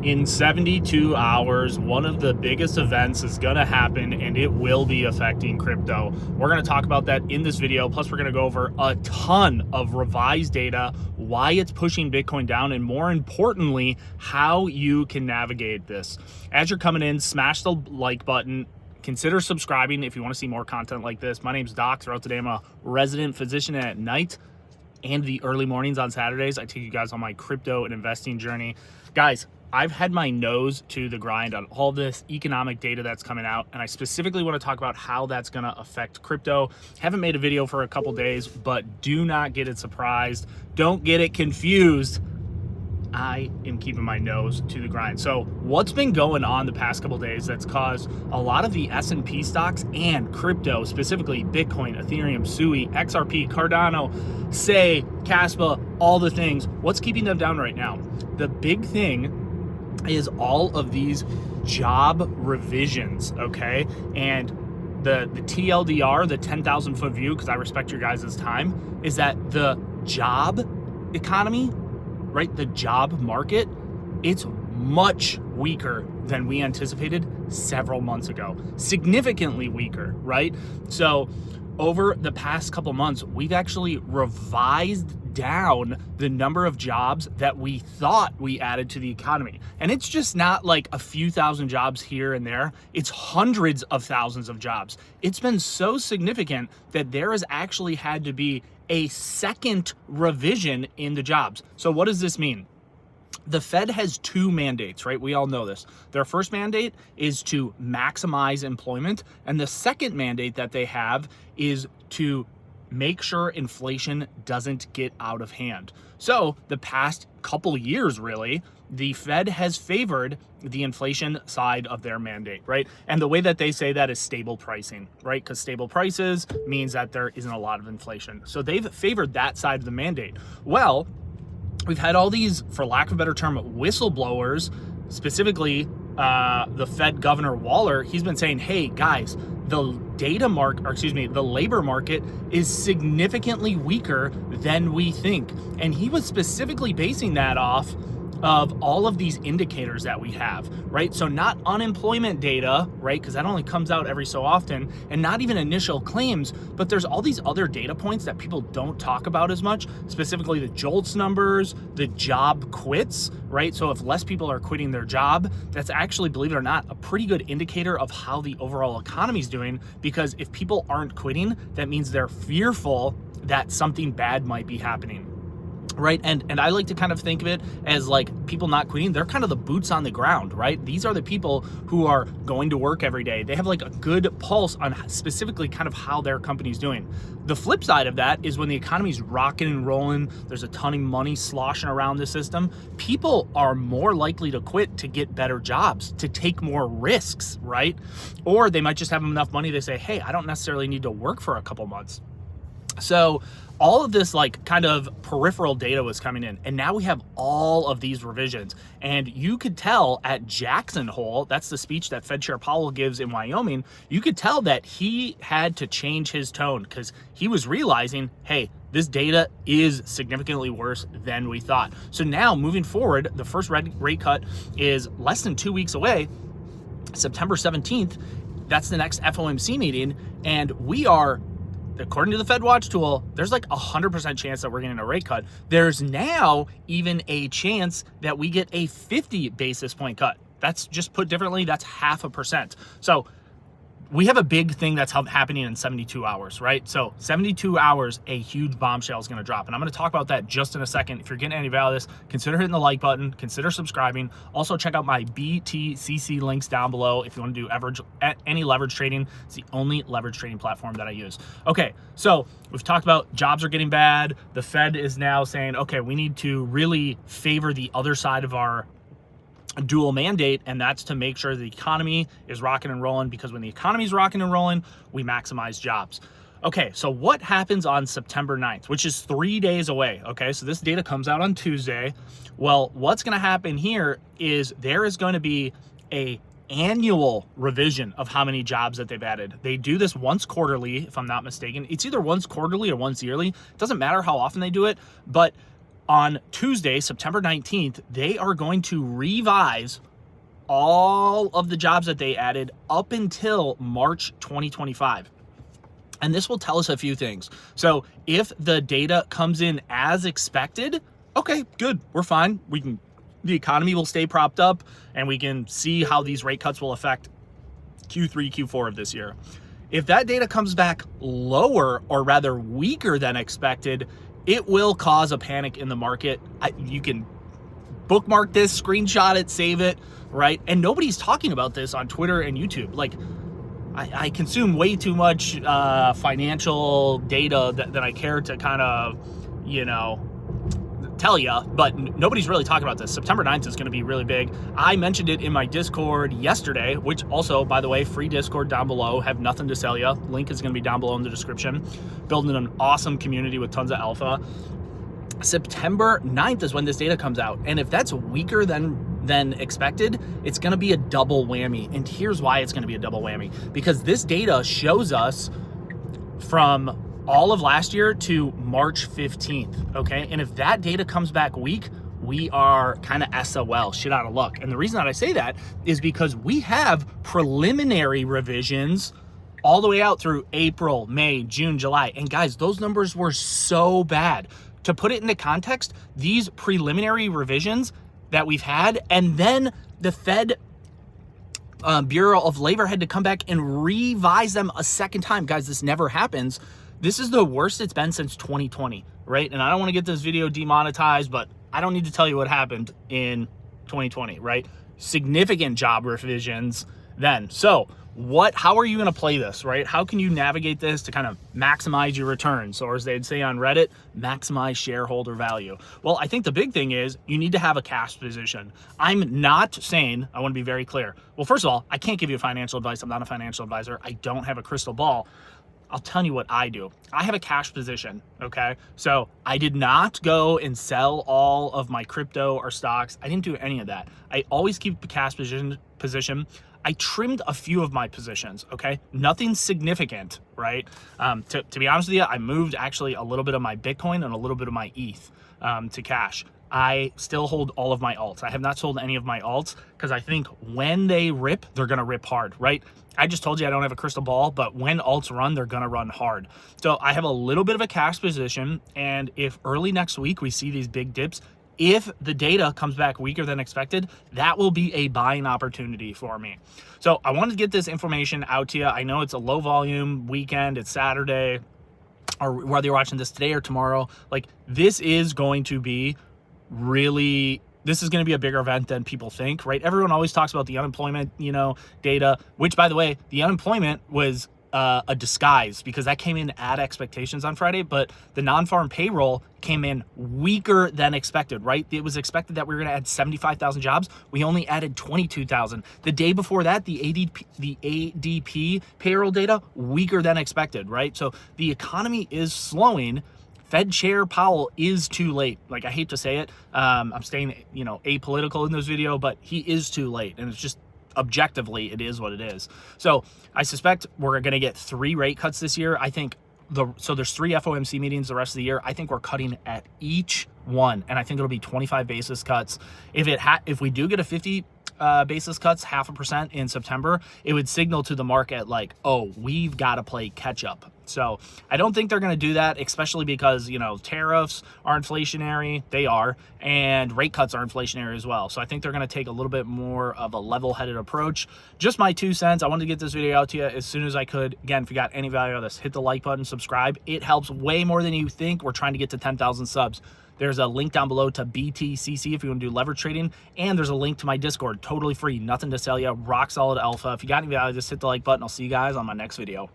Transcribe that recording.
In 72 hours, one of the biggest events is going to happen, and it will be affecting crypto. We're going to talk about that in this video. Plus, we're going to go over a ton of revised data, why it's pushing Bitcoin down, and more importantly, how you can navigate this. As you're coming in, smash the like button. Consider subscribing if you want to see more content like this. My name's Doc. Throughout the day, I'm a resident physician. At night and the early mornings on Saturdays, I take you guys on my crypto and investing journey. Guys, I've had my nose to the grind on all this economic data that's coming out, and I specifically want to talk about how that's going to affect crypto. Haven't made a video for a couple days, but do not get it surprised. Don't get it confused. I am keeping my nose to the grind. So what's been going on the past couple days that's caused a lot of the S&P stocks and crypto, specifically Bitcoin, Ethereum, SUI, XRP, Cardano, Say, Caspa, all the things, what's keeping them down right now? The big thing is all of these job revisions, okay? And the TLDR, the 10,000 foot view, because I respect your guys' time, is that the job economy, right, the job market, it's much weaker than we anticipated several months ago. Significantly weaker, right? So over the past couple months, we've actually revised down the number of jobs that we thought we added to the economy. And it's just not like a few thousand jobs here and there. It's hundreds of thousands of jobs. It's been so significant that there has actually had to be a second revision in the jobs. So what does this mean? The Fed has two mandates, right? We all know this. Their first mandate is to maximize employment, and the second mandate that they have is to make sure inflation doesn't get out of hand. So the past couple years, really, the Fed has favored the inflation side of their mandate, right? And the way that they say that is stable pricing, right? Because stable prices means that there isn't a lot of inflation. So they've favored that side of the mandate. Well, we've had all these, for lack of a better term, whistleblowers, specifically the Fed Governor Waller. He's been saying, hey guys, the labor market is significantly weaker than we think. And he was specifically basing that off of all of these indicators that we have, right? So not unemployment data, right? Because that only comes out every so often, and not even initial claims, but there's all these other data points that people don't talk about as much, specifically the JOLTS numbers, the job quits, right? So if less people are quitting their job, that's actually, believe it or not, a pretty good indicator of how the overall economy is doing, because if people aren't quitting, that means they're fearful that something bad might be happening. Right. And I like to kind of think of it as like people not quitting. They're kind of the boots on the ground, right? These are the people who are going to work every day. They have like a good pulse on specifically kind of how their company's doing. The flip side of that is when the economy's rocking and rolling, there's a ton of money sloshing around the system, people are more likely to quit to get better jobs, to take more risks, right? Or they might just have enough money to say, hey, I don't necessarily need to work for a couple months. So all of this like kind of peripheral data was coming in, and now we have all of these revisions. And you could tell at Jackson Hole, that's the speech that Fed Chair Powell gives in Wyoming, you could tell that he had to change his tone because he was realizing, hey, this data is significantly worse than we thought. So now moving forward, the first rate cut is less than 2 weeks away, September 17th. That's the next FOMC meeting, and we are, according to the Fed Watch tool, there's like 100% chance that we're getting a rate cut. There's now even a chance that we get a 50 basis point cut. That's, just put differently, that's 0.5%. So we have a big thing that's happening in 72 hours, right? So 72 hours, a huge bombshell is going to drop. And I'm going to talk about that just in a second. If you're getting any value out of this, consider hitting the like button, consider subscribing. Also check out my BTCC links down below if you want to do any leverage trading. It's the only leverage trading platform that I use. Okay, so we've talked about jobs are getting bad. The Fed is now saying, okay, we need to really favor the other side of our dual mandate, and that's to make sure the economy is rocking and rolling, because when the economy is rocking and rolling, we maximize jobs. Okay, so what happens on September 9th, which is 3 days away? Okay, so this data comes out on Tuesday. Well, what's going to happen here is there is going to be a annual revision of how many jobs that they've added. They do this once quarterly, if I'm not mistaken. It's either once quarterly or once yearly. It doesn't matter how often they do it, but on Tuesday, September 19th, they are going to revise all of the jobs that they added up until March 2025. And this will tell us a few things. So if the data comes in as expected, okay, good, we're fine. The economy will stay propped up, and we can see how these rate cuts will affect Q3, Q4 of this year. If that data comes back lower, or rather weaker than expected, it will cause a panic in the market. You can bookmark this, screenshot it, save it, right? And nobody's talking about this on Twitter and YouTube. Like, I consume way too much financial data that I care to kind of, tell you, but nobody's really talking about this. September 9th is going to be really big. I mentioned it in my Discord yesterday, which also, by the way, free Discord down below. Have nothing to sell you. Link is going to be down below in the description. Building an awesome community with tons of alpha. September 9th is when this data comes out. And if that's weaker than expected, it's going to be a double whammy. And here's why it's going to be a double whammy. Because this data shows us from all of last year to March 15th, okay? And if that data comes back weak, we are kind of SOL, shit out of luck. And the reason that I say that is because we have preliminary revisions all the way out through April, May, June, July. And guys, those numbers were so bad. To put it into context, these preliminary revisions that we've had, and then the Fed Bureau of Labor had to come back and revise them a second time. Guys, this never happens. This is the worst it's been since 2020, right? And I don't want to get this video demonetized, but I don't need to tell you what happened in 2020, right? Significant job revisions then. So how are you going to play this, right? How can you navigate this to kind of maximize your returns? Or as they'd say on Reddit, maximize shareholder value. Well, I think the big thing is you need to have a cash position. I'm not saying, I want to be very clear. Well, first of all, I can't give you financial advice. I'm not a financial advisor. I don't have a crystal ball. I'll tell you what I do. I have a cash position, okay? So I did not go and sell all of my crypto or stocks. I didn't do any of that. I always keep a cash position. I trimmed a few of my positions, okay? Nothing significant, right? To be honest with you, I moved actually a little bit of my Bitcoin and a little bit of my ETH to cash. I still hold all of my alts. I have not sold any of my alts because I think when they rip, they're going to rip hard, right? I just told you I don't have a crystal ball, but when alts run, they're going to run hard. So I have a little bit of a cash position. And if early next week we see these big dips, if the data comes back weaker than expected, that will be a buying opportunity for me. So I wanted to get this information out to you. I know it's a low volume weekend. It's Saturday, or whether you're watching this today or tomorrow. Like, this is going to be this is going to be a bigger event than people think, right? Everyone always talks about the unemployment, data, which, by the way, the unemployment was a disguise because that came in at expectations on Friday, but the non-farm payroll came in weaker than expected, right? It was expected that we were going to add 75,000 jobs. We only added 22,000. The day before that, the ADP payroll data, weaker than expected, right? So the economy is slowing. Fed Chair Powell is too late. Like, I hate to say it. I'm staying, apolitical in this video, but he is too late. And it's just objectively, it is what it is. So I suspect we're going to get 3 rate cuts this year. I think so there's 3 FOMC meetings the rest of the year. I think we're cutting at each one, and I think it'll be 25 basis cuts. If we do get a 50 basis cuts, 0.5% in September, it would signal to the market like, oh, we've got to play catch up. So I don't think they're going to do that, especially because, tariffs are inflationary. They are. And rate cuts are inflationary as well. So I think they're going to take a little bit more of a level-headed approach. Just my 2 cents. I wanted to get this video out to you as soon as I could. Again, if you got any value out of this, hit the like button, subscribe. It helps way more than you think. We're trying to get to 10,000 subs. There's a link down below to BTCC if you want to do leverage trading. And there's a link to my Discord, totally free, nothing to sell you, rock solid alpha. If you got any value, just hit the like button. I'll see you guys on my next video.